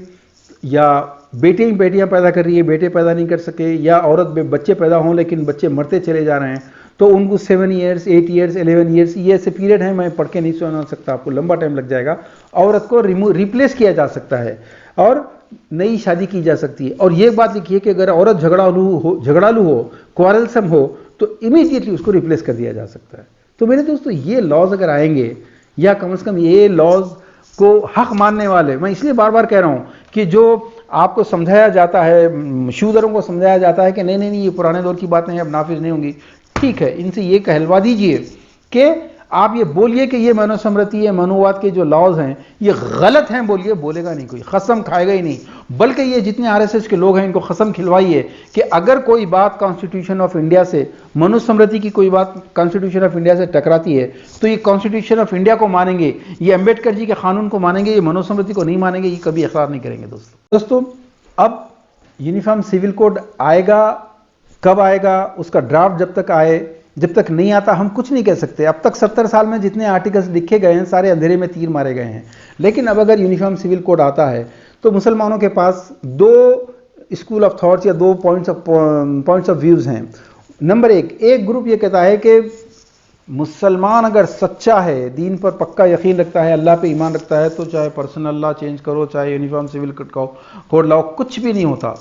या बेटे ही बेटियां पैदा कर रही है, बेटे पैदा नहीं कर सके, या औरत बच्चे पैदा हों लेकिन बच्चे मरते चले जा रहे हैं, तो उनको 7 ईयर्स, 8 ईयर्स, 11 ईयर्स, ये ऐसे पीरियड है, मैं पढ़ के नहीं सुना सकता आपको, लंबा टाइम लग जाएगा। औरत को रिप्लेस किया जा सकता है और नई शादी की जा सकती है। और ये बात लिखिए कि अगर औरत झगड़ालू हो, क्वारलसम हो, तो इमीडिएटली उसको रिप्लेस कर दिया जा सकता है। तो मेरे दोस्तों, ये लॉज अगर आएंगे, या कम से कम ये लॉज को हक मानने वाले, मैं इसलिए बार बार कह रहा हूं कि जो आपको समझाया जाता है, शूदरों को समझाया जाता है कि नहीं नहीं नहीं, ये पुराने दौर की बातें हैं, अब नाफिज नहीं होंगी, ठीक है, इनसे ये कहलवा दीजिए कि आप ये बोलिए कि ये मनुस्मृति है, मनुवाद के जो लॉज हैं ये गलत हैं, बोलिए, बोलेगा नहीं कोई, कसम खाएगा ही नहीं। बल्कि ये जितने आरएसएस के लोग हैं इनको कसम खिलवाइए कि अगर कोई बात कॉन्स्टिट्यूशन ऑफ इंडिया से, मनुस्मृति की कोई बात कॉन्स्टिट्यूशन ऑफ इंडिया से टकराती है, तो ये कॉन्स्टिट्यूशन ऑफ इंडिया को मानेंगे, ये अंबेडकर जी के कानून को मानेंगे, ये मनुस्मृति को नहीं मानेंगे, ये कभी इकरार नहीं करेंगे। दोस्तों, अब यूनिफॉर्म सिविल कोड आएगा, कब आएगा, उसका ड्राफ्ट जब तक नहीं आता हम कुछ नहीं कह सकते। अब तक 70 साल में जितने आर्टिकल्स लिखे गए हैं सारे अंधेरे में तीर मारे गए हैं। लेकिन अब अगर यूनिफॉर्म सिविल कोड आता है तो मुसलमानों के पास 2 स्कूल ऑफ थॉट्स या 2 पॉइंट्स ऑफ व्यूज हैं। नंबर एक ग्रुप ये कहता है कि मुसलमान अगर सच्चा है, दीन पर पक्का यकीन रखता है, अल्लाह पे ईमान रखता है, तो चाहे पर्सनल लॉ चेंज करो, चाहे यूनिफॉर्म सिविल कोड लाओ, कुछ भी नहीं होता।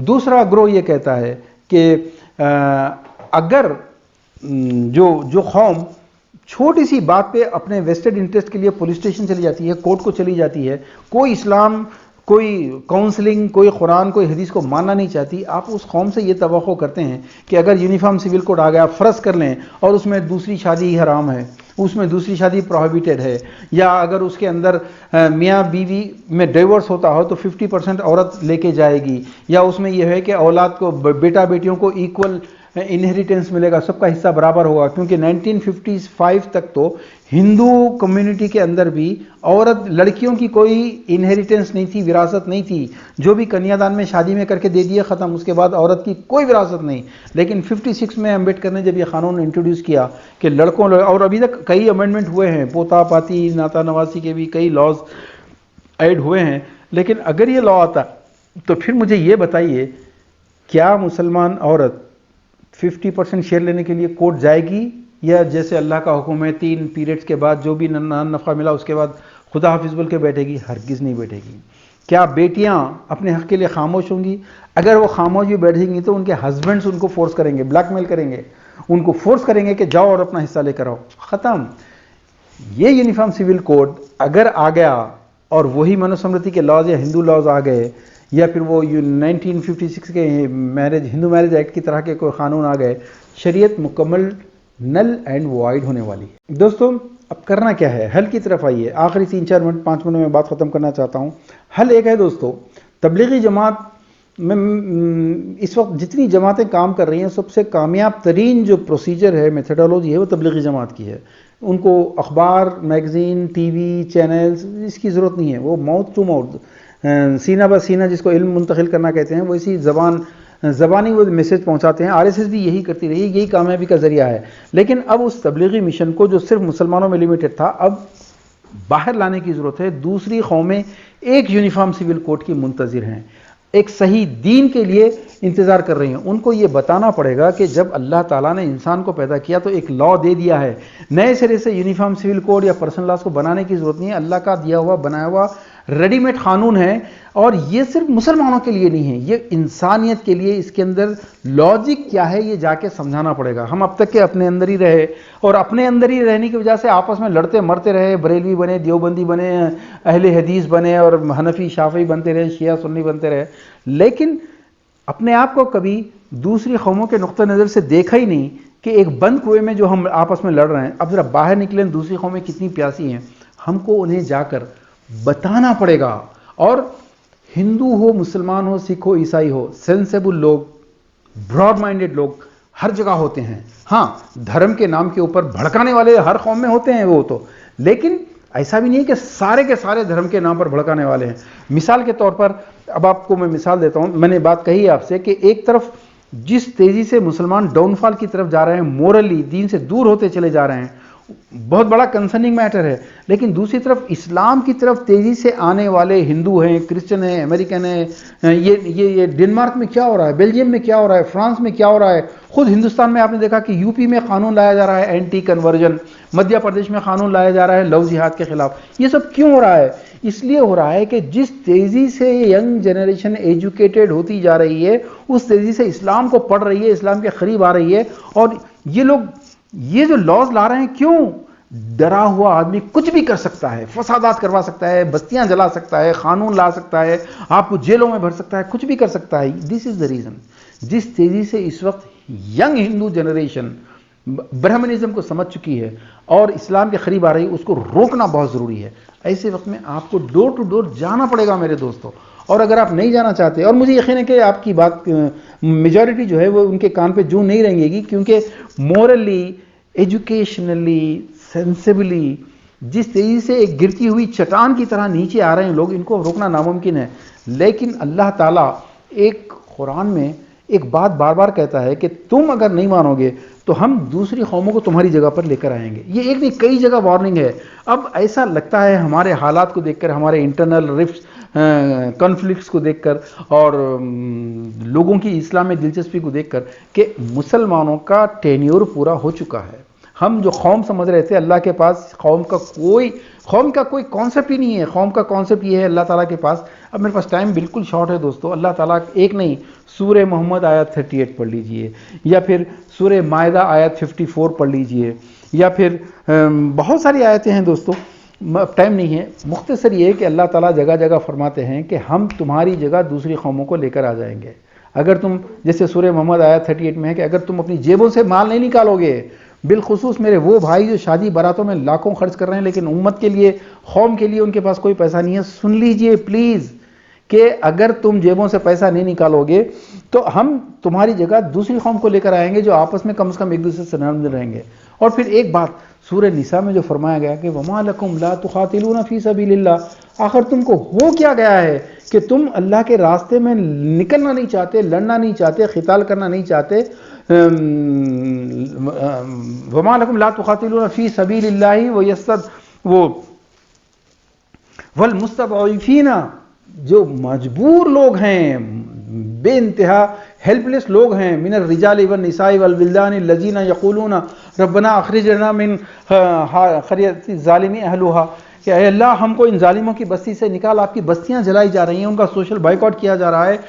दूसरा ग्रोह ये कहता है कि अगर जो कौम छोटी सी बात पे अपने वेस्टेड इंटरेस्ट के लिए पुलिस स्टेशन चली जाती है, कोर्ट को चली जाती है, कोई इस्लाम, कोई काउंसलिंग, कोई कुरान, कोई हदीस को मानना नहीं चाहती, आप उस कौम से ये तवक्को करते हैं कि अगर यूनिफॉर्म सिविल कोड आ गया, फ़र्ज़ कर लें, और उसमें दूसरी शादी हराम है, उसमें दूसरी शादी प्रोहिबिटेड है, या अगर उसके अंदर मियाँ बीवी में डिवोर्स होता हो तो 50% औरत लेके जाएगी, या उसमें यह है कि औलाद को, बेटा बेटियों को इक्वल इनहेरिटेंस मिलेगा, सबका हिस्सा बराबर होगा। क्योंकि 1955 तक तो हिंदू कम्युनिटी के अंदर भी लड़कियों की कोई इनहेरिटेंस नहीं थी, विरासत नहीं थी। जो भी कन्यादान में शादी में करके दे दिए, ख़त्म, उसके बाद औरत की कोई विरासत नहीं। लेकिन 56 में अम्बेडकर ने जब ये कानून इंट्रोड्यूस किया कि लड़कों, और अभी तक कई अमेंडमेंट हुए हैं, पोता पाती, नाता नवासी के भी कई लॉज ऐड हुए हैं, लेकिन अगर ये लॉ आता तो फिर मुझे ये बताइए, क्या मुसलमान औरत 50% शेयर लेने के लिए कोर्ट जाएगी, या जैसे अल्लाह का हुक्म है 3 पीरियड्स के बाद जो भी नफ़ा मिला उसके बाद खुदा हाफिज़ बोल के बैठेगी? हरगिज़ नहीं बैठेगी। क्या बेटियां अपने हक़ के लिए खामोश होंगी? अगर वो खामोश भी बैठेंगी तो उनके हस्बैंड्स उनको फोर्स करेंगे, ब्लैकमेल करेंगे, उनको फोर्स करेंगे कि जाओ और अपना हिस्सा लेकर आओ, ख़त्म। ये यूनिफॉर्म सिविल कोड अगर आ गया और वही मनुस्मृति के लॉज या हिंदू लॉज आ गए, या फिर वो 1956 के हिंदू मैरिज एक्ट की तरह के कोई कानून आ गए, शरीयत मुकम्मल नल एंड वॉइड होने वाली है। दोस्तों, अब करना क्या है? हल की तरफ आइए। आखिरी 3-4 मिनट 5 मिनट में बात ख़त्म करना चाहता हूँ। हल एक है दोस्तों, तबलीगी जमात में इस वक्त जितनी जमातें काम कर रही हैं, सबसे कामयाब तरीन जो प्रोसीजर है, मेथडोलॉजी है, वो तबलीगी जमात की है। उनको अखबार, मैगज़ीन, टीवी चैनल्स, इसकी ज़रूरत नहीं है। वो माउथ टू माउथ, सीना ब सीना, जिसको इल्म मुंतकिल करना कहते हैं, वैसी ज़बानी वो मैसेज पहुंचाते हैं। आरएसएस भी यही करती रही, यही कामयाबी का ज़रिया है। लेकिन अब उस तबलीगी मिशन को, जो सिर्फ मुसलमानों में लिमिटेड था, अब बाहर लाने की ज़रूरत है। दूसरी कौमें एक यूनिफॉर्म सिविल कोड की मुंतज़िर हैं, एक सही दीन के लिए इंतज़ार कर रही हैं। उनको ये बताना पड़ेगा कि जब अल्लाह ताला ने इंसान को पैदा किया तो एक लॉ दे दिया है, नए सिरे से यूनिफॉर्म सिविल कोड या पर्सनल लॉज को बनाने की ज़रूरत नहीं है। अल्लाह का दिया हुआ, बनाया हुआ रेडीमेड कानून है, और ये सिर्फ मुसलमानों के लिए नहीं है, ये इंसानियत के लिए। इसके अंदर लॉजिक क्या है ये जाके समझाना पड़ेगा। हम अब तक के अपने अंदर ही रहे, और अपने अंदर ही रहने की वजह से आपस में लड़ते मरते रहे, बरेलवी बने, देवबंदी बने, अहले हदीस बने, और हनफी शाफी बनते रहे, शिया सुन्नी बनते रहे। लेकिन अपने आप को कभी दूसरी कौमों के नुक्ता नज़र से देखा ही नहीं कि एक बंद कुएं में जो हम आपस में लड़ रहे हैं, अब जरा बाहर निकलें, दूसरी कौमें कितनी प्यासी हैं, हमको उन्हें जाकर बताना पड़ेगा। और हिंदू हो, मुसलमान हो, सिख हो, ईसाई हो, सेंसेबल लोग, ब्रॉड माइंडेड लोग हर जगह होते हैं। हाँ, धर्म के नाम के ऊपर भड़काने वाले हर कौम में होते हैं वो तो, लेकिन ऐसा भी नहीं है कि सारे के सारे धर्म के नाम पर भड़काने वाले हैं। मिसाल के तौर पर, अब आपको मैं मिसाल देता हूं। मैंने बात कही है आपसे कि एक तरफ जिस तेजी से मुसलमान डाउनफॉल की तरफ जा रहे हैं, मोरली दीन से दूर होते चले जा रहे हैं, बहुत बड़ा कंसर्निंग मैटर है। लेकिन दूसरी तरफ इस्लाम की तरफ तेजी से आने वाले हिंदू हैं, क्रिश्चियन हैं, अमेरिकन हैं, ये डेनमार्क में क्या हो रहा है, बेल्जियम में क्या हो रहा है, फ्रांस में क्या हो रहा है, खुद हिंदुस्तान में आपने देखा कि यूपी में कानून लाया जा रहा है एंटी कन्वर्जन, मध्य प्रदेश में कानून लाया जा रहा है लव जिहाद के खिलाफ। ये सब क्यों हो रहा है? इसलिए हो रहा है कि जिस तेजी से यंग जनरेशन एजुकेटेड होती जा रही है, उस तेजी से इस्लाम को पढ़ रही है, इस्लाम के करीब आ रही है। और ये लोग ये जो लॉज ला रहे हैं, क्यों? डरा हुआ आदमी कुछ भी कर सकता है, फसादात करवा सकता है, बस्तियां जला सकता है, कानून ला सकता है, आपको जेलों में भर सकता है, कुछ भी कर सकता है। This is the reason. जिस तेजी से इस वक्त यंग हिंदू जनरेशन ब्राह्मणिज्म को समझ चुकी है और इस्लाम के करीब आ रही है, उसको रोकना बहुत जरूरी है। ऐसे वक्त में आपको डोर टू डोर जाना पड़ेगा मेरे दोस्तों। और अगर आप नहीं जाना चाहते, और मुझे यकीन है कि आपकी बात मेजॉरिटी जो है वो उनके कान पे जूं नहीं रहेंगी, क्योंकि मोरली, एजुकेशनली, सेंसिबली जिस तेजी से एक गिरती हुई चट्टान की तरह नीचे आ रहे हैं लोग, इनको रोकना नामुमकिन है। लेकिन अल्लाह ताला एक कुरान में एक बात बार बार कहता है कि तुम अगर नहीं मानोगे तो हम दूसरी कौमों को तुम्हारी जगह पर लेकर आएंगे। ये एक नहीं, कई जगह वार्निंग है। अब ऐसा लगता है हमारे हालात को देखकर, हमारे इंटरनल रिफ्ट कॉन्फ्लिक्ट्स को देखकर और लोगों की इस्लाम में दिलचस्पी को देखकर कि मुसलमानों का टेन्योर पूरा हो चुका है। हम जो कौम समझ रहे थे, अल्लाह के पास कौम का कोई कॉन्सेप्ट ही नहीं है। कौम का कॉन्सेप्ट ये है अल्लाह ताला के पास। अब मेरे पास टाइम बिल्कुल शॉर्ट है दोस्तों। अल्लाह ताला एक नहीं, सूरह मोहम्मद आयत 38 पढ़ लीजिए, या फिर सूरह मायदा आयत 54 पढ़ लीजिए, या फिर बहुत सारी आयतें हैं दोस्तों, टाइम नहीं है। मुख्तसर ये है कि अल्लाह ताला जगह जगह फरमाते हैं कि हम तुम्हारी जगह दूसरी कौमों को लेकर आ जाएंगे। अगर तुम, जैसे सूरह मोहम्मद आयत 38 में है कि अगर तुम अपनी जेबों से माल नहीं निकालोगे, बिलखुसूस मेरे वो भाई जो शादी बारातों में लाखों खर्च कर रहे हैं लेकिन उम्मत के लिए, कौम के लिए उनके पास कोई पैसा नहीं है, सुन लीजिए प्लीज कि अगर तुम जेबों से पैसा नहीं निकालोगे तो हम तुम्हारी जगह दूसरी कौम को लेकर आएंगे जो आपस में कम से कम एक दूसरे से नरम रहेंगे। और फिर एक बात सूरह निसा में जो फरमाया गया कि वमा लकुम ला तुखातिलूना फी सबीलिल्लाह, आखिर तुमको हो क्या गया है कि तुम अल्लाह के रास्ते में निकलना नहीं चाहते, लड़ना नहीं चाहते, खिताल करना नहीं चाहते। वमा लकुम ला तुखातिलूना फी सबीलिल्लाह वो वल मुस्तदअफीना, जो मजबूर लोग हैं, बेइंतहा हेल्पलेस लोग हैं, मिनर रिजाल वन निसाई वल विल्दान लजीना यक़ूलूना रब्बना अखरिजना मिन क़रियति ज़ालिमी अहलुहा, कि अल्लाह हमको इन जालिमों की बस्ती से निकाल। आपकी बस्तियां जलाई जा रही हैं, उनका सोशल बाइकआउट किया जा रहा है,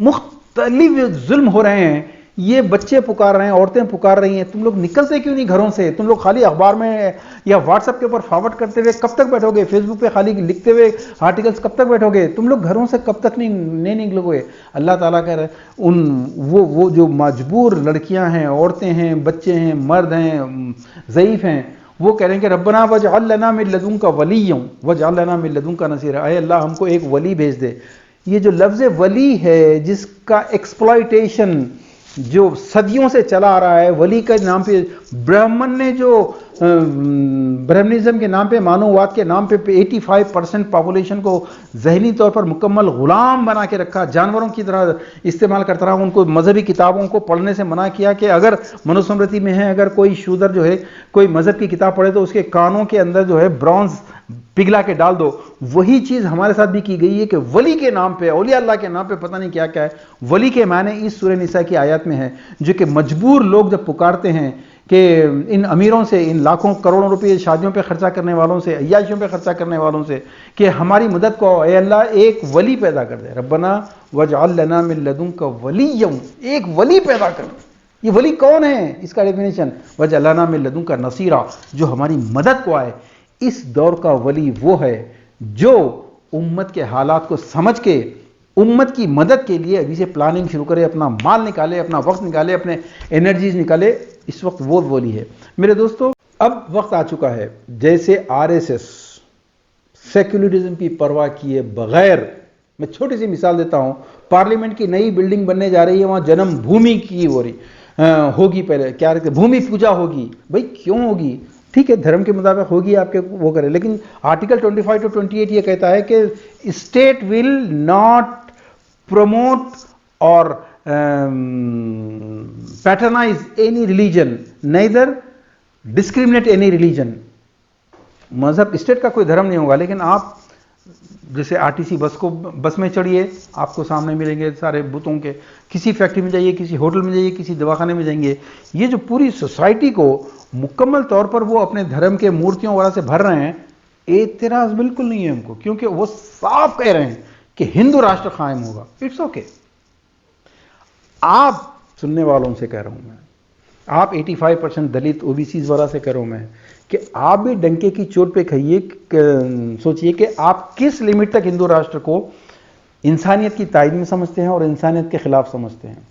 मुख्तलिफ जुल्म हो रहे हैं, ये बच्चे पुकार रहे हैं, औरतें पुकार रही हैं, तुम लोग निकलते क्यों नहीं घरों से? तुम लोग खाली अखबार में या व्हाट्सएप के ऊपर फॉरवर्ड करते हुए कब तक बैठोगे? फेसबुक पे खाली लिखते हुए आर्टिकल्स कब तक बैठोगे? तुम लोग घरों से कब तक नहीं निकलोगे? अल्लाह ताला कह रहे हैं वो जो मजबूर लड़कियां हैं, औरतें हैं, बच्चे हैं, मर्द हैं, ज़ईफ़ हैं, वो कह रहे हैं कि रब्बना वजअल लना मिन लदुनका वलिय्यन वजअल लना मिन लदुनका नसीरा, अय अल्लाह हमको एक वली भेज दे। ये जो लफ्ज़ वली है, जिसका एक्सप्लॉयटेशन जो सदियों से चला आ रहा है, वली के नाम पे ब्राह्मण ने जो ब्राह्मणिज्म के नाम पे, मानववाद के नाम पे 85% पॉपुलेशन को जहनी तौर पर मुकम्मल गुलाम बना के रखा, जानवरों की तरह इस्तेमाल करता रहा। उनको मजहबी किताबों को पढ़ने से मना किया कि अगर मनुस्मृति में है, अगर कोई शूदर जो है कोई मजहब की किताब पढ़े तो उसके कानों के अंदर जो है ब्रॉन्ज पिघला के डाल दो। वही चीज हमारे साथ भी की गई है कि वली के नाम पे, औलिया अल्लाह के नाम पे पता नहीं क्या क्या है। वली के माने इस सूरह निसा की आयत में है, जो कि मजबूर लोग जब पुकारते हैं कि इन अमीरों से, इन लाखों करोड़ों रुपए शादियों पे खर्चा करने वालों से, अय्याशियों पे खर्चा करने वालों से, कि हमारी मदद को ए अल्लाह एक वली पैदा कर दे, रब्बना वजअल लना मिन लदुनका वलिय्यन, एक वली पैदा कर। ये वली कौन है? इसका डेफिनेशन वजअल लना मिन लदुनका नसीरा, जो हमारी मदद को आए। इस दौर का वली वो है जो उम्मत के हालात को समझ के उम्मत की मदद के लिए अभी से प्लानिंग शुरू करे, अपना माल निकाले, अपना वक्त निकाले, अपने एनर्जीज निकाले। इस वक्त वो वली है मेरे दोस्तों। अब वक्त आ चुका है, जैसे आरएसएस सेक्युलरिज्म की परवाह किए बगैर, मैं छोटी सी मिसाल देता हूं, पार्लियामेंट की नई बिल्डिंग बनने जा रही है, वहां जन्म भूमि की हो रही होगी, पहले क्या रहते, भूमि पूजा होगी। भाई क्यों होगी? ठीक है, धर्म के मुताबिक होगी, आपके वो करें, लेकिन आर्टिकल 25 to 28 ये कहता है कि state will not promote or patronize any religion, neither discriminate any religion. मजहब स्टेट का कोई धर्म नहीं होगा, लेकिन आप जैसे आरटीसी बस में चढ़िए, आपको सामने मिलेंगे सारे बुतों के, किसी फैक्ट्री में जाइए, किसी होटल में जाइए, किसी दवाखाने में जाएंगे, ये जो पूरी सोसाइटी को मुकम्मल तौर पर वो अपने धर्म के मूर्तियों वगैरह से भर रहे हैं, एतराज बिल्कुल नहीं है हमको, क्योंकि वो साफ कह रहे हैं कि हिंदू राष्ट्र कायम होगा। It's okay. आप सुनने वालों से कह रहा हूं मैं, आप 85% दलित ओबीसी वगैरह से कह रहा हूं मैं, कि आप भी डंके की चोट पे खाइए, सोचिए कि आप किस लिमिट तक हिंदू राष्ट्र को इंसानियत की तायद में समझते हैं और इंसानियत के खिलाफ समझते हैं,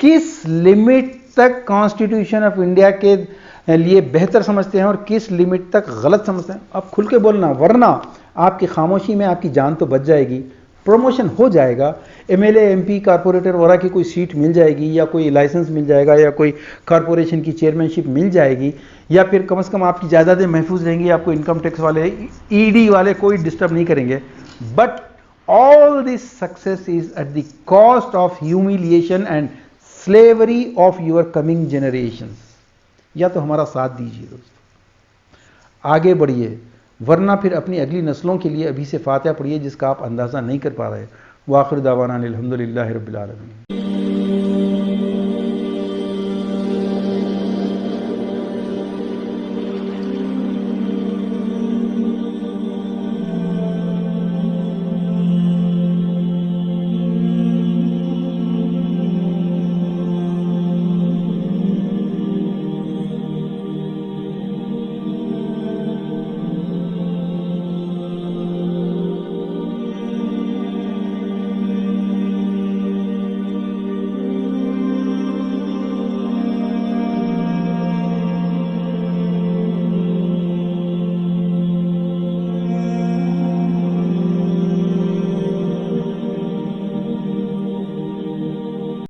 किस लिमिट तक कॉन्स्टिट्यूशन ऑफ इंडिया के लिए बेहतर समझते हैं और किस लिमिट तक गलत समझते हैं। आप खुल के बोलना, वरना आपकी खामोशी में आपकी जान तो बच जाएगी, प्रमोशन हो जाएगा, एमएलए एमपी कारपोरेटर वगैरह की कोई सीट मिल जाएगी, या कोई लाइसेंस मिल जाएगा, या कोई कारपोरेशन की चेयरमैनशिप मिल जाएगी, या फिर कम से कम आपकी जायदादें महफूज रहेंगी, आपको इनकम टैक्स वाले, ईडी वाले कोई डिस्टर्ब नहीं करेंगे। But all this success is at the cost of humiliation and slavery of your coming generations. या तो हमारा साथ दीजिए दोस्तों, आगे बढ़िए, वरना फिर अपनी अगली नस्लों के लिए अभी से फातिहा पढ़िए, जिसका आप अंदाज़ा नहीं कर पा रहे। वाखिर दावाना अल्हम्दुलिल्लाहि रब्बिल आलमीन।